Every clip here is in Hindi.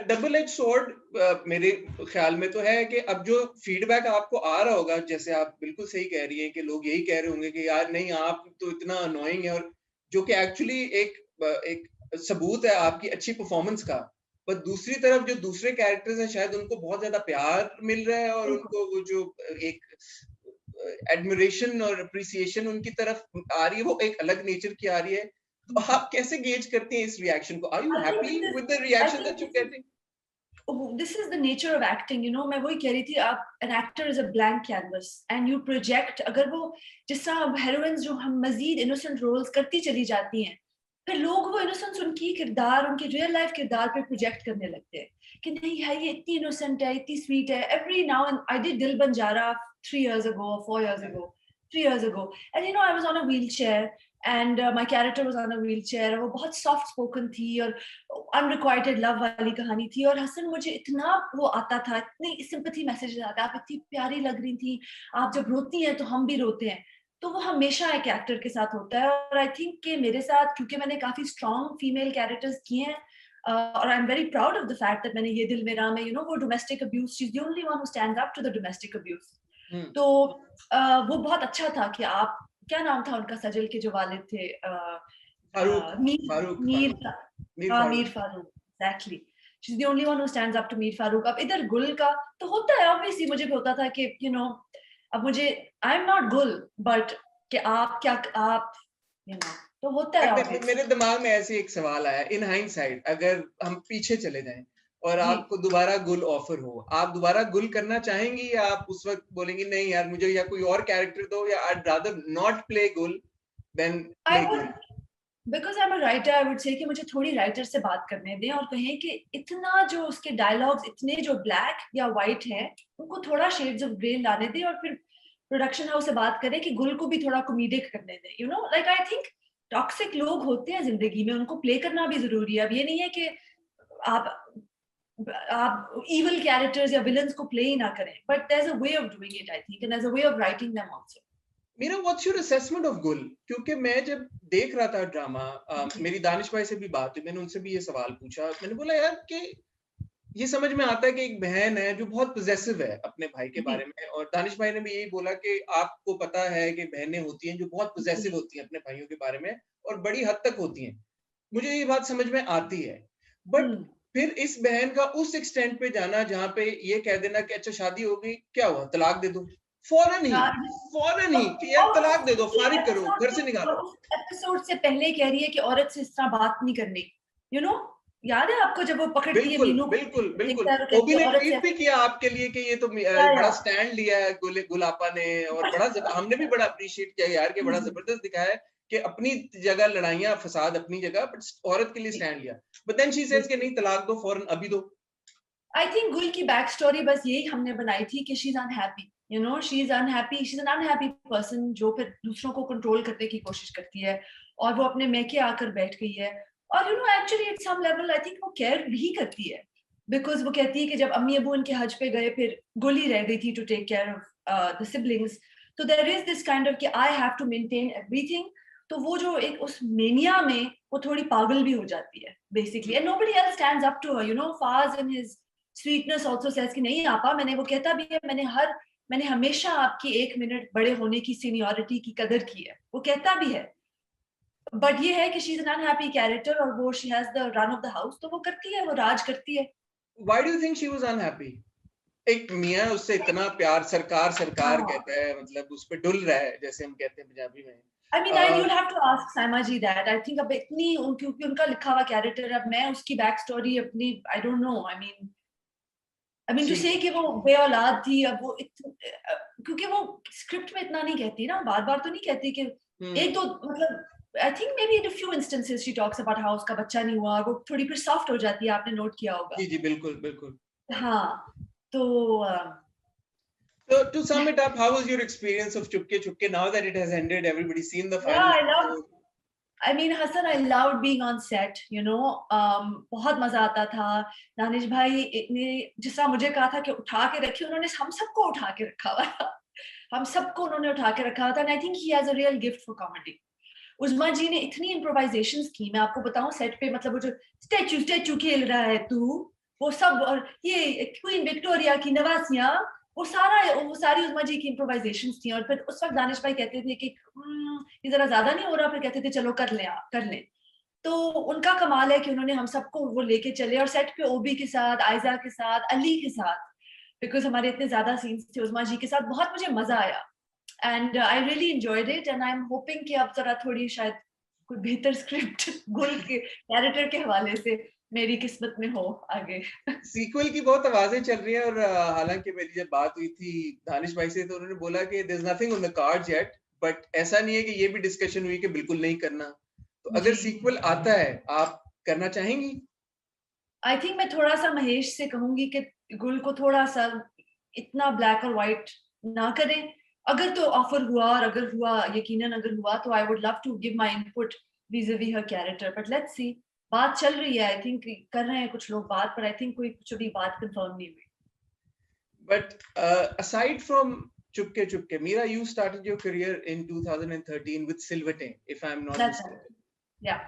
डबल एज स्वॉर्ड मेरे ख्याल में तो है कि अब जो फीडबैक आपको आ रहा होगा, जैसे आप बिल्कुल सही कह रही हैं कि लोग यही कह रहे होंगे कि यार नहीं आप तो इतना अनोइंग है, और जो कि एक्चुअली एक सबूत है आपकी अच्छी परफॉर्मेंस का। पर दूसरी तरफ जो दूसरे कैरेक्टर्स हैं शायद उनको बहुत ज्यादा प्यार मिल रहा है, और बिल्कुल। उनको वो जो एक एडमिरेशन और अप्रिसिएशन उनकी तरफ आ रही है, वो एक अलग नेचर की आ रही है। तो आप कैसे गेज करते हैं इस रिएक्शन को? Are you I think happy this is with the I reaction that think you this is getting? this is the nature of acting, you know. मैं वही कह रही थी, आप an actor is a blank canvas and you project, अगर वो जिस तरह अब heroines जो हम मजीद innocent roles करती चली जाती हैं, फिर लोग वो innocence उनकी किरदार, उनके real life किरदार पे project करने लगते हैं कि नहीं है ये इतनी innocent है, इतनी sweet है. Every now and I did Dil Banjara 3 years ago or 4 years ago, 3 years ago, and you know I was on a wheelchair and my character was on a wheelchair. वो बहुत soft spoken थी और अनरिक्वाइटेड लव वाली कहानी थी, और हसन मुझे इतना वो आता था, इतनी सिंपैथी मैसेजेस आते, आप इतनी प्यारी लग रही थी, आप जब रोती हैं तो हम भी रोते हैं. तो वो हमेशा एक एक्टर के साथ होता है, और आई थिंक कि मेरे साथ, क्योंकि मैंने काफी स्ट्रॉन्ग फीमेल कैरेक्टर्स किए हैं, और I am very proud of the fact that मैंने ये दिल मेरा में, यू नो, वो domestic abuse, she is the only one who stands up to the domestic abuse. तो वो बहुत अच्छा था कि आप, क्या नाम था उनका, सजल के जो वालिद थे, फारूक मीर फारूक मीर फारूक मीर हाँ, Mir Farooq. Farooq, exactly. She is the only one who stands up to Mir Farooq. अब इधर गुल का तो होता है ऑब्वियसली, मुझे भी होता था कि यू नो, अब मुझे, आई एम नॉट गुल, बट कि आप क्या, आप यू नो, तो होता है बट ऑब्वियसली. मेरे दिमाग में ऐसे एक सवाल आया, इन हाइंडसाइट अगर हम पीछे चले जाएं और जी. आपको दोबारा गुल ऑफर हो, आप दोबारा गुल करना चाहेंगी, या आप उस वक्त बोलेंगी नहीं यार मुझे या कोई और कैरेक्टर दो, या आई रादर नॉट प्ले गुल देन आई प्ले वुड, गुल? Because I am a writer, I would say कि मुझे थोड़ी राइटर से बात करने दें और कहें कि इतना जो उसके डायलॉग्स इतने जो ब्लैक या व्हाइट हैं, उनको थोड़ा शेड्स ऑफ ग्रे लाने दें, और फिर प्रोडक्शन हाउस से बात करें कि गुल को भी थोड़ा कॉमेडिक करने दें. You know, like I think toxic लोग होते हैं जिंदगी में, उनको प्ले करना भी जरूरी है. अब ये नहीं है कि आप evil characters या villains को play ही ना करें, but there's a way of doing it, I think, and there's a way of writing them also. मेरा व्हाट्स योर असेसमेंट ऑफ गुल? क्योंकि मैं जब देख रहा था ड्रामा, मेरी दानिश भाई से भी बात हुई, मैंने उनसे भी ये सवाल पूछा, मैंने बोला यार कि ये समझ में आता है कि एक बहन है जो बहुत पोजेसिव है अपने भाई के जी. बारे में, और दानिश भाई ने भी यही बोला कि आपको पता है कि बहनें होती हैं जो बहुत पोजेसिव जी. होती हैं अपने भाइयों के बारे में, और बड़ी हद तक होती हैं। मुझे ये बात समझ में आती है, बट हम्म. फिर इस बहन का उस एक्सटेंट पे जाना जहां पे ये कह देना कि अच्छा शादी हो गई, क्या हुआ, तलाक दे दो, फौरन ही, हाँ, फौरन ही कि यार और तलाक दे दो, उसी फारिग करो, एपिसोड घर से और निकालो। उस एपिसोड से पहले कह रही है कि औरत से इस तरह बात नहीं करनी. यू नो, याद है आपको जब वो पकड़ती है बिल्कुल मीनू को, बिल्कुल बिल्कुल। देखता है और ओबी कहती है ने औरत से ट्वीट भी किया आपके लिए कि ये तो बड़ा स्टैंड लिया है गुलापा ने, और बड़ा हमने भी बड़ा अप्रिशिएट किया यार कि बड़ा जबरदस्त दिखाया है कि अपनी जगह लड़ाइयां फसाद अपनी जगह, बट औरत के लिए स्टैंड लिया। बट देन शी सेज कि नहीं तलाक दो फौरन, अभी दो। आई थिंक गुल की बैक स्टोरी बस यही हमने बनाई थी कि she is unhappy, you know, she is unhappy, she is an unhappy person जो फिर दूसरों को कंट्रोल करने की कोशिश करती है, और वो अपने मैके आकर बैठ गई है. और you know, actually at some level I think वो केयर भी करती है, बिकॉज वो कहती है कि जब अम्मी अबू उनके हज पे गए, फिर गुल ही रह गई थी to take care of the siblings. तो there is this kind of कि I have to maintain everything. तो वो जो एक उस मेनिया में वो थोड़ी पागल भी हो जाती है basically, and nobody else stands up to her. You know, Faaz in his sweetness also says कि नहीं आपा, मैंने, वो कहता भी है, मैंने हमेशा आपकी 1 मिनट बड़े होने की सीनियोरिटी की कदर की है, वो कहता भी है. बट ये है कि she is an unhappy character, और वो she has the run of the house, तो वो करती है, वो राज करती है. Why do you think she was unhappy? एक मियां उससे इतना प्यार, सरकार सरकार हाँ. कहता है, मतलब उस पे डुल रहा है जैसे हम कहते हैं पंजाबी में। I mean, I you'll have to ask Saima ji that. I think अब इतनी क्योंकि उनका लिखा हुआ कैरेक्टर, अब मैं उसकी बैक स्टोरी अपनी, I don't know. I mean to see say कि वो बे औलाद थी, अब वो क्योंकि वो स्क्रिप्ट में इतना नहीं कहती ना, बार बार तो नहीं कहती कि एक दो, मतलब I think may be in few instances she talks about how उसका बच्चा नहीं हुआ, वो थोड़ी फिर सॉफ्ट हो जाती है, आपने नोट किया होगा. जी जी बिल्कुल बिल्कुल। हाँ. तो So to sum it up, how was your experience of Chupke Chupke now that it has ended? Everybody's seen the yeah, final I love, episode. I mean, Hassan, I loved being on set, you know. बहुत मजा आता था. दानिश भाई ने जिस तरह मुझे कहा था कि उठा के रखिए, उन्होंने हम सबको उठा के रखा हुआ था. हम सबको उन्होंने उठा के रखा हुआ था. And I think he has a real gift for comedy. Usma ji ने इतनी इम्प्रोवाइजेशंस की, मैं आपको बताऊं सेट पे, मतलब वो जो स्टैचू स्टैचू खेल रहा है तू, वो सब, और ये क्वीन विक्टोरिया की नवासियां, वो सारी उस्मा जी की इम्प्रोवाइजेशंस थी। और फिर उस वक्त दानिश भाई कहते थे कि ये जरा ज्यादा नहीं हो रहा, फिर कहते थे चलो कर लें। तो उनका कमाल है कि उन्होंने हम सबको वो लेके चले, और सेट पे ओबी के साथ, आयजा के साथ, अली के साथ, बिकॉज हमारे इतने ज्यादा सीन्स थे उस्मा जी के साथ, बहुत मुझे मजा आया। And I really enjoyed it, and I am hoping कि अब जरा थोड़ी शायद कोई बेहतर स्क्रिप्ट गुल के कैरेक्टर के हवाले से मेरी किस्मत में हो आगे। सीक्वल की बहुत आवाजें चल रही हैं, और हालांकि मेरी जब बात हुई थी दानिश भाई से तो उन्होंने बोला कि there is nothing on the cards yet, but ऐसा नहीं है कि ये भी डिस्कशन हुई कि बिल्कुल नहीं करना। तो अगर जी, सीक्वल आता है, आप करना चाहेंगी? आई थिंक मैं थोड़ा सा महेश से कहूंगी कि गुल को थोड़ा सा इतना ब्लैक और व्हाइट ना करें। अगर तो ऑफर हुआ, और अगर हुआ, यकीनन अगर हुआ, तो I would love to give my input vis-a-vis her character, but let's see. बात चल रही है, आई थिंक कर रहे हैं कुछ लोग बात, पर आई थिंक कोई कुछ अभी बात कंफर्म नहीं हुई। But aside from Chupke Chupke, Meera, you started your career in 2013 with Silverting, if I'm not That's right. mistaken. Yeah.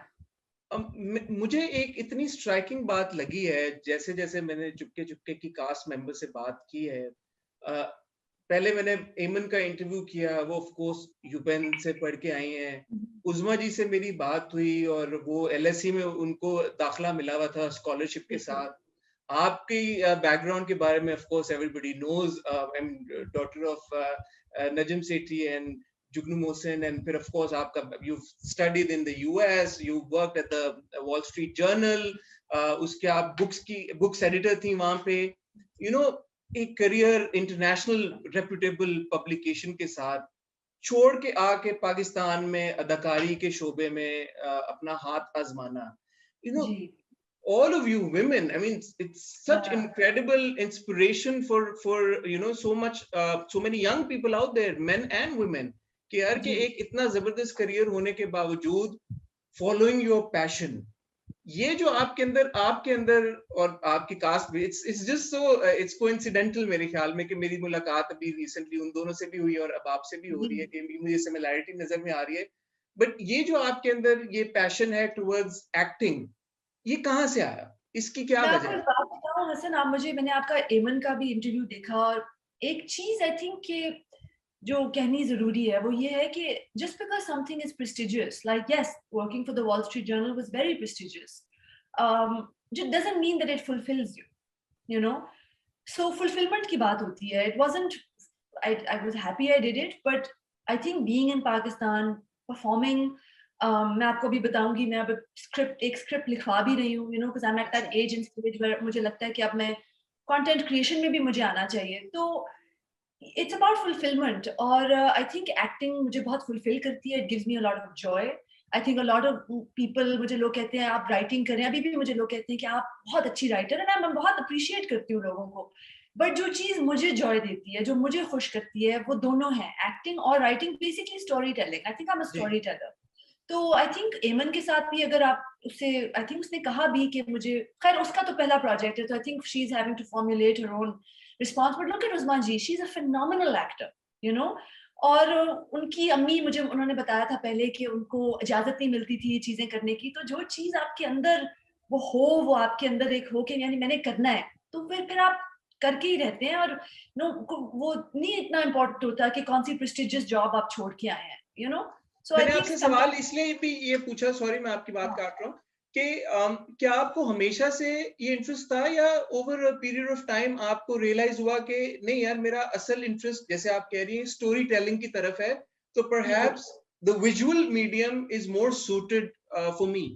मुझे एक इतनी स्ट्राइकिंग बात लगी है, जैसे जैसे मैंने चुपके चुपके की कास्ट मेंबर से बात की है। पहले मैंने एमन का इंटरव्यू किया, वो ऑफ कोर्स यूपेन से पढ़ के आई हैं। उज़मा जी से मेरी बात हुई और वो एलएससी में उनको दाखला मिला हुआ था स्कॉलरशिप के साथ। आपकी बैकग्राउंड के बारे में of course everybody knows, I am daughter of Najam Sethi and Jugnu Mohsen, and फिर of course आपका you've studied in the US, you worked at the Wall Street Journal, उसके आप books editor थी वहाँ पे, you know, एक career international reputable publication के साथ छोड़ के आके पाकिस्तान में अदाकारी के शोबे में अपना हाथ आजमाना, you know, ji. all of you women, I mean it's such हाँ, incredible inspiration for you know so many young people out there, men and women, कि यार कि जी। एक इतना जबरदस्त करियर होने के बावजूद फॉलोइंग योर पैशन, ये जो आपके अंदर और आपकी कास्ट में, it's just so it's coincidental मेरे ख्याल में कि मेरी मुलाकात अभी रिसेंटली उन दोनों से भी हुई और अब आपसे भी हो जी। रही है कि मुझे सिमिलैरिटी नजर में आ रही है। बट ये जो आपके अंदर ये पैशन है टुवर्ड्स एक्टिंग, ये कहाँ से आया? इसकी क्या मैं वजह आपको एक है? बात बताऊँ हसन, आप मुझे, मैंने आपका एमन का भी इंटरव्यू देखा, और एक चीज आई थिंक कि जो कहनी जरूरी है वो ये है कि just because something is prestigious, like yes, working for the Wall Street Journal was very prestigious, जो doesn't mean that it fulfils you, you know. So fulfilment की बात होती है, it wasn't, I was happy I did it, but I think being in Pakistan, performing, मैं आपको भी बताऊंगी, मैं अब एक स्क्रिप्ट लिखवा भी रही हूँ, you know, because I am at that age and stage where मुझे लगता है कि अब मैं कंटेंट क्रिएशन में भी मुझे आना चाहिए। तो इट्स अबाउट फुलफिलमेंट, और आई थिंक एक्टिंग मुझे बहुत फुलफिल करती है, it gives me a lot of Joy. I think a lot of people, मुझे लोग कहते हैं आप राइटिंग करें, अभी भी मुझे लोग कहते हैं कि आप बहुत अच्छी राइटर है, मैं बहुत अप्रिशिएट करती हूँ लोगों को। बट जो चीज मुझे जॉय देती है, जो मुझे खुश करती है, वो दोनों है, एक्टिंग और writing, basically story telling. I think I am a जी। Story teller. तो आई थिंक एमन के साथ भी अगर आप उससे, आई थिंक उसने कहा भी कि मुझे, खैर उसका तो पहला प्रोजेक्ट है, तो I think she is having to formulate her own response, but look at Usma ji, she is a phenomenal actor, you know. और उनकी अम्मी, मुझे उन्होंने बताया था पहले कि उनको इजाजत नहीं मिलती थी ये चीजें करने की, तो जो चीज आपके अंदर वो हो, वो आपके अंदर एक हो कि यानी मैंने करना है, तो फिर आप करके ही रहते हैं। और नो, वो नहीं इतना इम्पोर्टेंट होता कि कौन सी प्रेस्टिजियस जॉब आप छोड़ के आए हैं, यू नो। सो आई मैंने थिंक आपसे सवाल इसलिए भी ये पूछा, सॉरी मैं आपकी बात काट रहा हूँ, कि क्या आपको हमेशा से ये इंटरेस्ट था या over a period of time आपको रियलाइज हुआ कि नहीं यार मेरा असल इंटरेस्ट, जैसे आप कह रही हैं, स्टोरी टेलिंग की तरफ है, तो बिल्कुल। Perhaps the visual medium is more suited for me?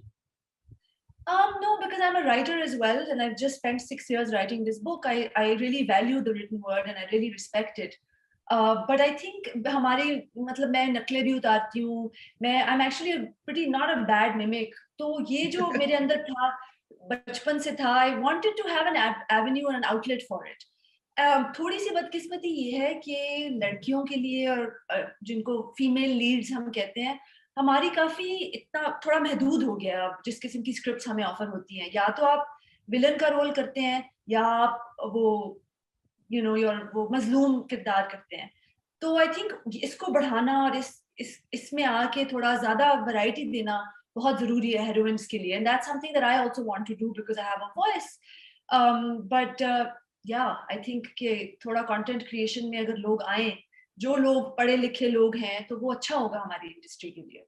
No, because I'm a writer as well, and I've just spent 6 years writing this book. I really value the written word and I really respect it. But I think हमारे, मतलब मैं नकलें भी उतारती हूँ, I'm actually pretty not a bad mimic. तो ये जो मेरे अंदर था, बचपन से था, I wanted to have an avenue and an outlet for it. थोड़ी सी बदकिस्मती ये है कि लड़कियों के लिए, और जिनको फीमेल लीड्स हम कहते हैं, हमारी काफ़ी इतना थोड़ा महदूद हो गया अब, जिस किस्म की स्क्रिप्ट्स हमें ऑफर होती हैं। या तो आप विलन का रोल करते हैं, या आप वो वो मज़लूम किरदार करते हैं। तो आई थिंक इसको बढ़ाना और इसमें आके थोड़ा ज़्यादा वैरायटी देना बहुत ज़रूरी है हीरोइन्स के लिए, and that's something that I also want to do because I have a voice. But yeah I think कि थोड़ा कंटेंट क्रिएशन में अगर लोग आए, जो लोग पढ़े लिखे लोग हैं, तो वो अच्छा होगा हमारी इंडस्ट्री के लिए।